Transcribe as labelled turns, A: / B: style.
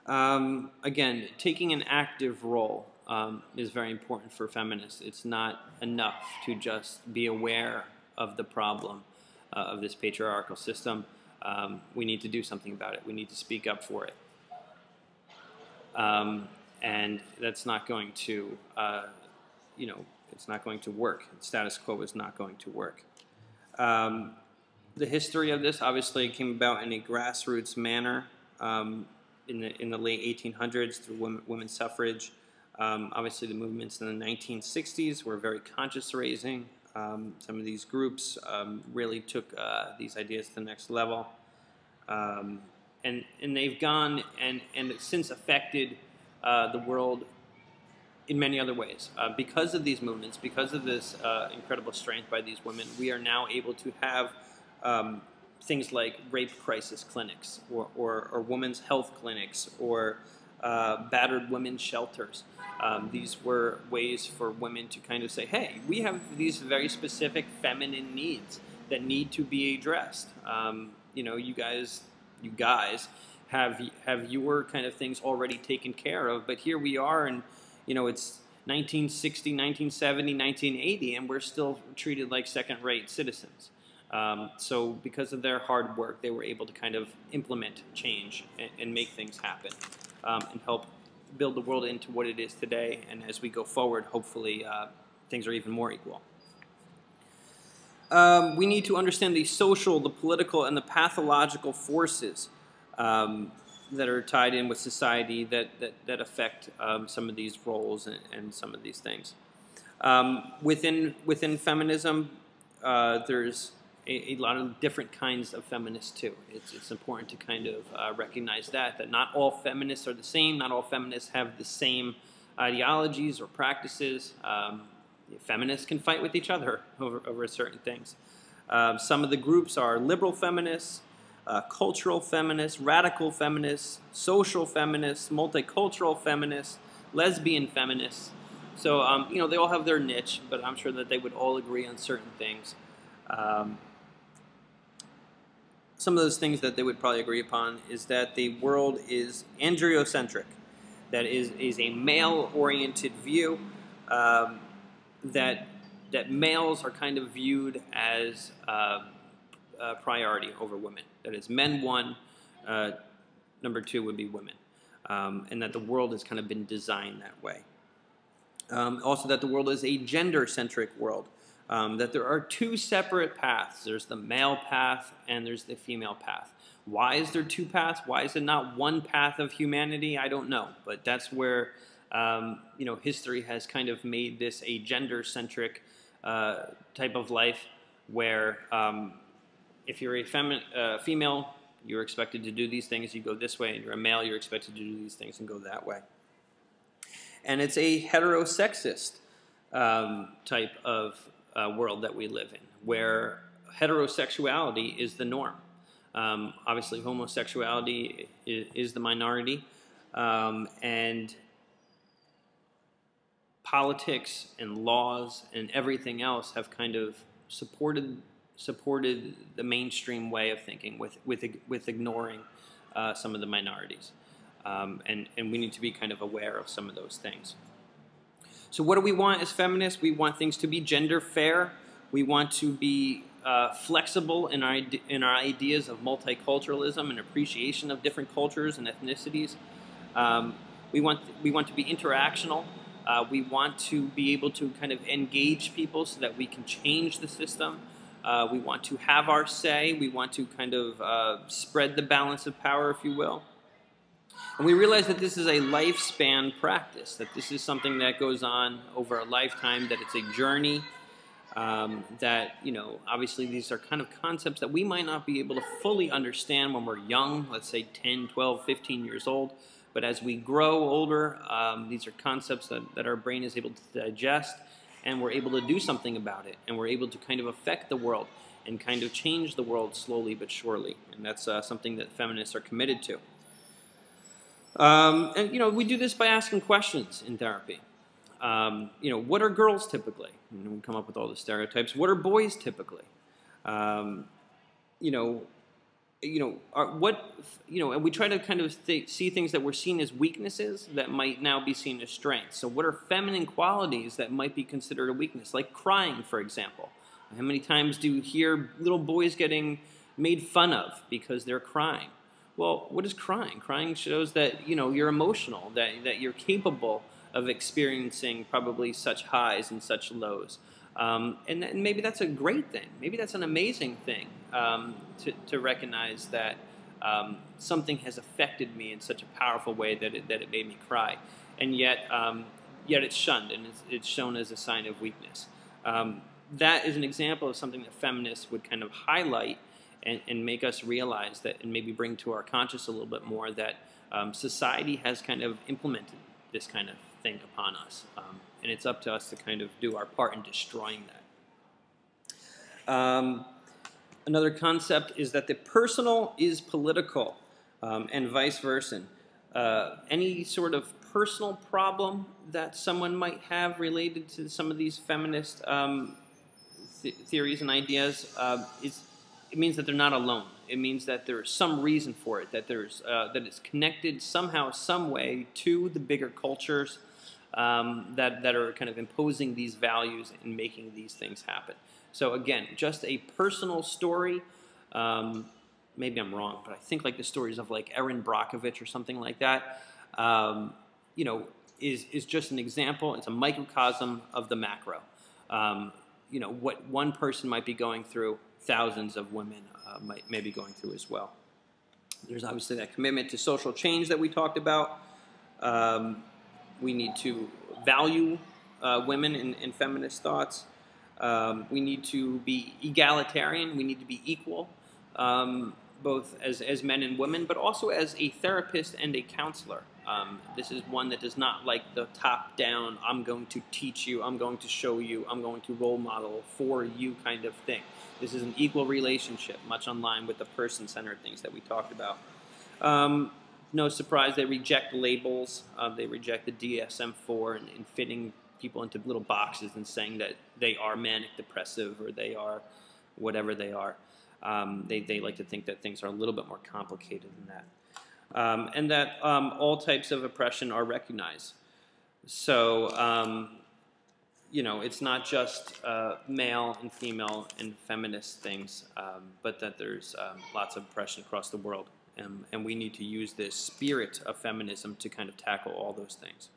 A: Again, taking an active role is very important for feminists. It's not enough to just be aware of the problem of this patriarchal system. We need to do something about it. We need to speak up for it. And that's not going to, it's not going to work. The status quo is not going to work. The history of this obviously came about in a grassroots manner in the late 1800s through women's suffrage. Obviously, the movements in the 1960s were very conscious-raising. Some of these groups really took these ideas to the next level. And they've gone and since affected the world in many other ways. Because of these movements, because of this incredible strength by these women, we are now able to have things like rape crisis clinics or women's health clinics or battered women's shelters. These were ways for women to kind of say, hey, we have these very specific feminine needs that need to be addressed. You guys have your kind of things already taken care of, but here we are, and it's 1960, 1970, 1980, and we're still treated like second-rate citizens. So because of their hard work, they were able to kind of implement change and make things happen and help build the world into what it is today. And as we go forward, hopefully things are even more equal. We need to understand the social, the political, and the pathological forces that are tied in with society that affect some of these roles and some of these things. Within feminism, there's a lot of different kinds of feminists too. It's important to kind of recognize that not all feminists are the same. Not all feminists have the same ideologies or practices. Feminists can fight with each other over certain things. Some of the groups are liberal feminists, cultural feminists, radical feminists, social feminists, multicultural feminists, lesbian feminists. So, they all have their niche, but I'm sure that they would all agree on certain things. Some of those things that they would probably agree upon is that the world is androcentric, that is a male-oriented view, that males are kind of viewed as a priority over women. That is, men one, number two would be women, and that the world has kind of been designed that way. Also, that the world is a gender-centric world. That there are two separate paths. There's the male path and there's the female path. Why is there two paths? Why is it not one path of humanity? I don't know. But that's where history has kind of made this a gender-centric type of life where if you're a female, you're expected to do these things, you go this way, and you're a male, you're expected to do these things and go that way. And it's a heterosexist type of world that we live in, where heterosexuality is the norm. Obviously, homosexuality is the minority, and politics and laws and everything else have kind of supported the mainstream way of thinking with ignoring some of the minorities, and we need to be kind of aware of some of those things. So what do we want as feminists? We want things to be gender fair. We want to be flexible in our ideas of multiculturalism and appreciation of different cultures and ethnicities. We want to be interactional. We want to be able to kind of engage people so that we can change the system. We want to have our say. We want to kind of spread the balance of power, if you will. And we realize that this is a lifespan practice, that this is something that goes on over a lifetime, that it's a journey, that, obviously these are kind of concepts that we might not be able to fully understand when we're young, let's say 10, 12, 15 years old. But as we grow older, these are concepts that our brain is able to digest, and we're able to do something about it, and we're able to kind of affect the world and kind of change the world slowly but surely. And that's something that feminists are committed to. And we do this by asking questions in therapy. What are girls typically? We come up with all the stereotypes. What are boys typically? and we try to kind of see things that were seen as weaknesses that might now be seen as strengths. So what are feminine qualities that might be considered a weakness, like crying, for example? How many times do you hear little boys getting made fun of because they're crying? Well, what is crying? Crying shows that you're emotional, that you're capable of experiencing probably such highs and such lows. And maybe that's a great thing. Maybe that's an amazing thing, to recognize that something has affected me in such a powerful way that it made me cry. And yet it's shunned, and it's shown as a sign of weakness. That is an example of something that feminists would kind of highlight and make us realize that, and maybe bring to our conscious a little bit more, that society has kind of implemented this kind of thing upon us. And it's up to us to kind of do our part in destroying that. Another concept is that the personal is political, and vice versa. Any sort of personal problem that someone might have related to some of these feminist theories and ideas, it means that they're not alone. It means that there's some reason for it, that it's connected somehow, some way to the bigger cultures that are kind of imposing these values and making these things happen. So again, just a personal story. Maybe I'm wrong, but I think like the stories of like Erin Brockovich or something like that, is just an example. It's a microcosm of the macro. What one person might be going through, thousands of women may be going through as well. There's obviously that commitment to social change that we talked about. We need to value women in feminist thoughts. We need to be egalitarian. We need to be equal, both as men and women, but also as a therapist and a counselor. This is one that does not like the top-down, I'm going to teach you, I'm going to show you, I'm going to role model for you kind of thing. This is an equal relationship, much in line with the person-centered things that we talked about. No surprise, they reject labels. They reject the DSM-4 and fitting people into little boxes and saying that they are manic depressive or they are whatever they are. They like to think that things are a little bit more complicated than that. And that all types of oppression are recognized. So, it's not just male and female and feminist things, but that there's lots of oppression across the world. And we need to use this spirit of feminism to kind of tackle all those things.